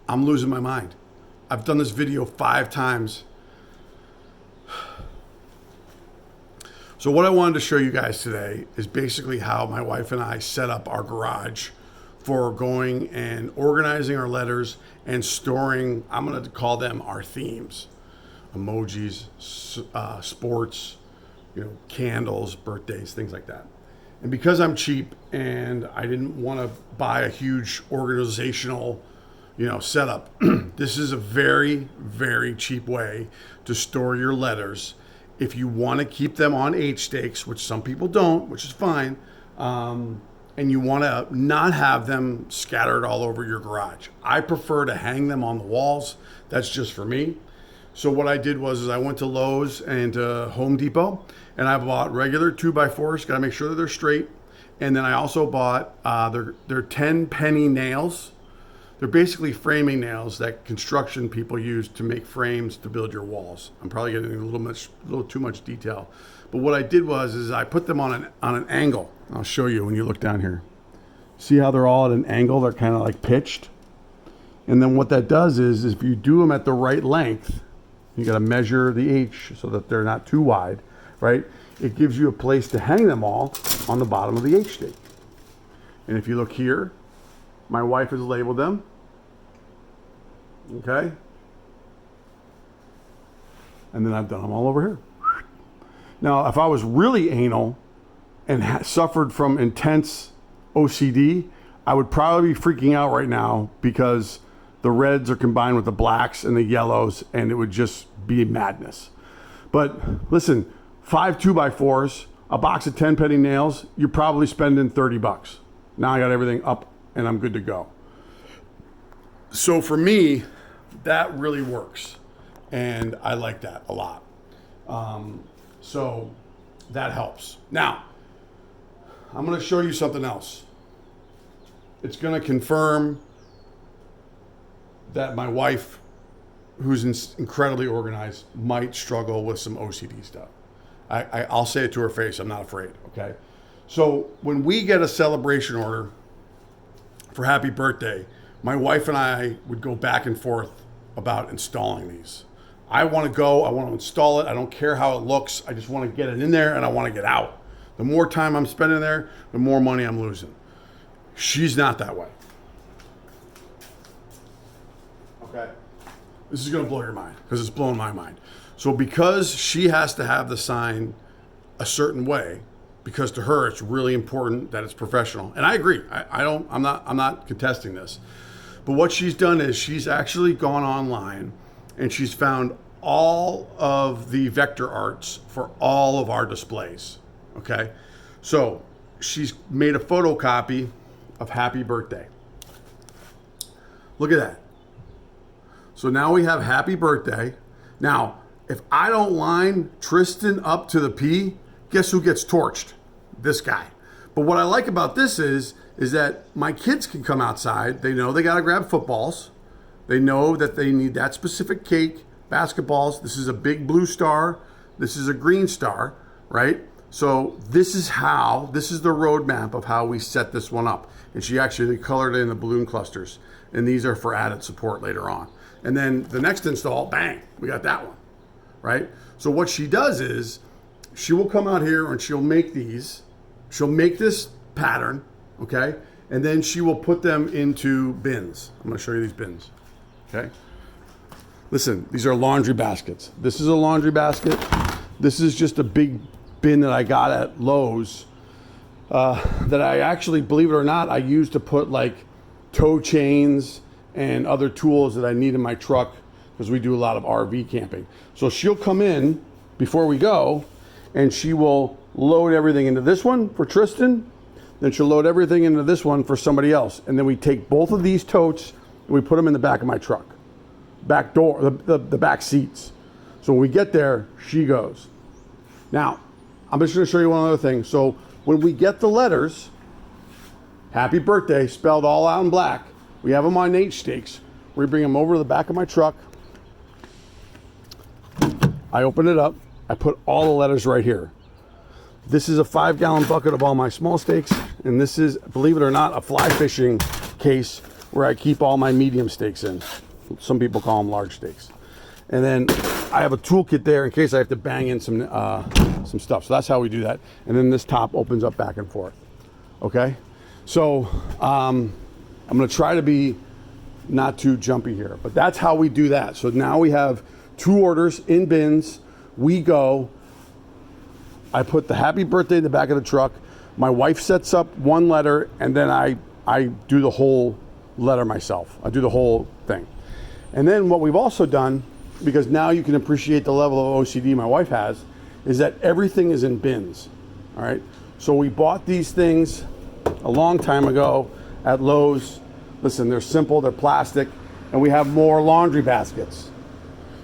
I'm losing my mind. I've done this video 5 times. So what I wanted to show you guys today is basically how my wife and I set up our garage for going and organizing our letters and storing, I'm going to call them our themes, emojis, sports, candles, birthdays, things like that. And because I'm cheap and I didn't want to buy a huge organizational, setup, this is a very, very cheap way to store your letters. If you want to keep them on H stakes, which some people don't, which is fine, and you want to not have them scattered all over your garage. I prefer to hang them on the walls. That's just for me. So what I did was I went to Lowe's and to Home Depot, and I bought regular 2x4s. Got to make sure that they're straight. And then I also bought they're 10 penny nails. They're basically framing nails that construction people use to make frames to build your walls. I'm probably getting a little too much detail. But what I did was I put them on an angle. I'll show you when you look down here. See how they're all at an angle? They're kind of like pitched. And then what that does is if you do them at the right length, you got to measure the H so that they're not too wide, right? It gives you a place to hang them all on the bottom of the H stake. And if you look here, my wife has labeled them. Okay. And then I've done them all over here. Now, if I was really anal and suffered from intense OCD, I would probably be freaking out right now because the reds are combined with the blacks and the yellows, and it would just be madness. But listen, 5 2x4s, a box of 10 penny nails, you're probably spending $30. Now I got everything up and I'm good to go. So for me, that really works. And I like that a lot. So that helps. Now, I'm going to show you something else. It's going to confirm that my wife, who's incredibly organized, might struggle with some OCD stuff. I'll say it to her face. I'm not afraid. Okay. So when we get a celebration order for happy birthday, my wife and I would go back and forth about installing these. I want to install it. I don't care how it looks. I just want to get it in there and I want to get out. The more time I'm spending there, the more money I'm losing. She's not that way. Okay. This is going to blow your mind because it's blowing my mind. So because she has to have the sign a certain way, because to her it's really important that it's professional. And I agree. I'm not contesting this. But what she's done is she's actually gone online and she's found all of the vector arts for all of our displays. Okay? So she's made a photocopy of happy birthday. Look at that. So now we have happy birthday. Now, if I don't line Tristan up to the P, guess who gets torched? This guy. But what I like about this is that my kids can come outside. They know they got to grab footballs. They know that they need that specific cake, basketballs. This is a big blue star. This is a green star, right? So this is the roadmap of how we set this one up. And she actually colored in the balloon clusters. And these are for added support later on. And then the next install, bang, we got that one, right? So what she does is she will come out here and she'll make these. She'll make this pattern, okay? And then she will put them into bins. I'm going to show you these bins, okay? Listen, these are laundry baskets. This is a laundry basket. This is just a big bin that I got at Lowe's that I actually, believe it or not, I use to put like tow chains and other tools that I need in my truck because we do a lot of RV camping. So she'll come in before we go and she will load everything into this one for Tristan. Then she'll load everything into this one for somebody else. And then we take both of these totes and we put them in the back of my truck. Back door, the back seats. So when we get there, she goes. Now, I'm just gonna show you one other thing. So when we get the letters, happy birthday, spelled all out in black, we have them on H stakes. We bring them over to the back of my truck. I open it up. I put all the letters right here. This is a 5-gallon bucket of all my small stakes. And this is, believe it or not, a fly fishing case where I keep all my medium steaks in. Some people call them large steaks. And then I have a toolkit there in case I have to bang in some stuff. So that's how we do that. And then this top opens up back and forth. Okay? So I'm gonna try to be not too jumpy here, but that's how we do that. So now we have 2 orders in bins. We go, I put the happy birthday in the back of the truck. My wife sets up 1 letter, and then I do the whole letter myself. I do the whole thing. And then what we've also done, because now you can appreciate the level of OCD my wife has, is that everything is in bins, all right? So we bought these things a long time ago at Lowe's. Listen, they're simple, they're plastic, and we have more laundry baskets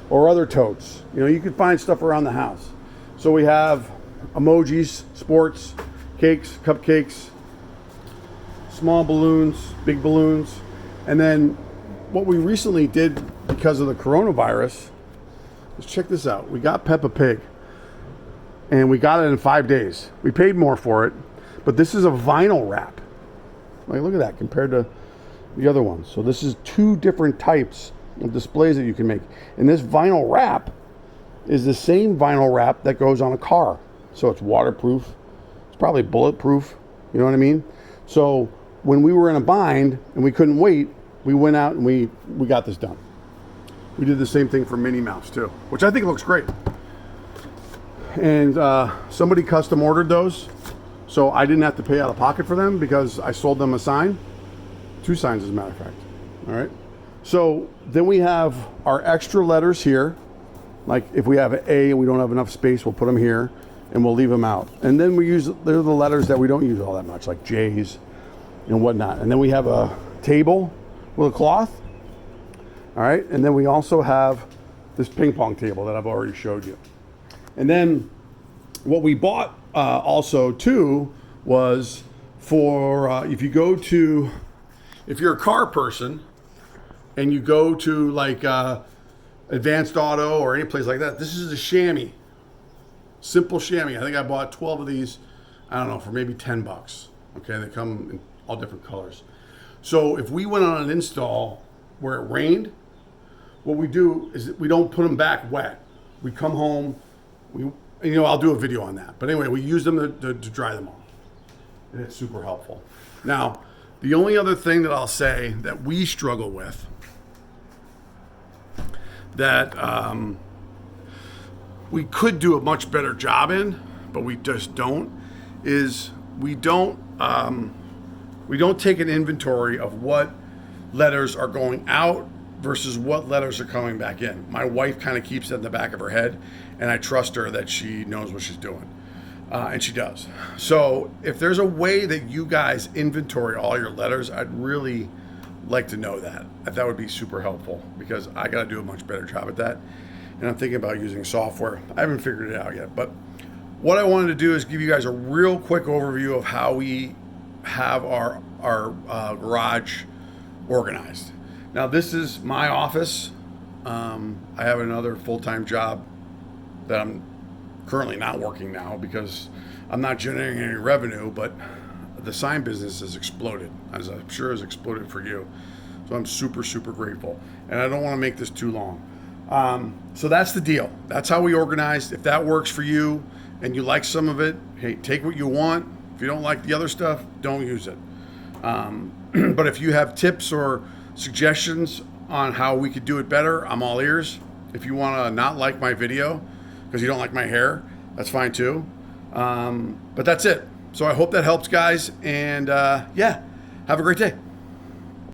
or other totes. You know, you can find stuff around the house. So we have emojis, sports, cakes, cupcakes, small balloons, big balloons. And then what we recently did because of the coronavirus is, check this out. We got Peppa Pig, and we got it in 5 days. We paid more for it, but this is a vinyl wrap. Like, look at that compared to the other ones. So this is 2 different types of displays that you can make. And this vinyl wrap is the same vinyl wrap that goes on a car. So it's waterproof. It's probably bulletproof. You know what I mean? So when we were in a bind and we couldn't wait, we went out and we got this done. We did the same thing for Minnie Mouse too, which I think looks great. And somebody custom ordered those, so I didn't have to pay out of pocket for them because I sold them a sign. 2 signs, as a matter of fact. All right. So then we have our extra letters here. Like if we have an A and we don't have enough space, we'll put them here and we'll leave them out. And then they're the letters that we don't use all that much, like J's and whatnot. And then we have a table with a cloth. All right. And then we also have this ping pong table that I've already showed you. And then what we bought also too was for if you're a car person and you go to like Advanced Auto or any place like that, this is a chamois, simple chamois. I think I bought 12 of these, I don't know, for maybe $10. Okay, they come in all different colors. So if we went on an install where it rained, what we do is we don't put them back wet. We come home, I'll do a video on that. But anyway, we use them to dry them off. And it's super helpful. Now, the only other thing that I'll say that we struggle with that we could do a much better job in, but we just don't, is we don't take an inventory of what letters are going out versus what letters are coming back in. My wife kind of keeps it in the back of her head, and I trust her that she knows what she's doing. And she does. So if there's a way that you guys inventory all your letters, I'd really like to know that. That would be super helpful because I got to do a much better job at that. And I'm thinking about using software. I haven't figured it out yet. But what I wanted to do is give you guys a real quick overview of how we have our garage organized. Now, this is my office. I have another full-time job that I'm currently not working now because I'm not generating any revenue, but the sign business has exploded, as I'm sure has exploded for you. So I'm super, super grateful. And I don't want to make this too long. So that's the deal. That's how we organized. If that works for you and you like some of it, hey, take what you want. If you don't like the other stuff, don't use it. But if you have tips or suggestions on how we could do it better, I'm all ears. If you want to not like my video because you don't like my hair, that's fine too. But that's it. So I hope that helps, guys. And yeah, have a great day.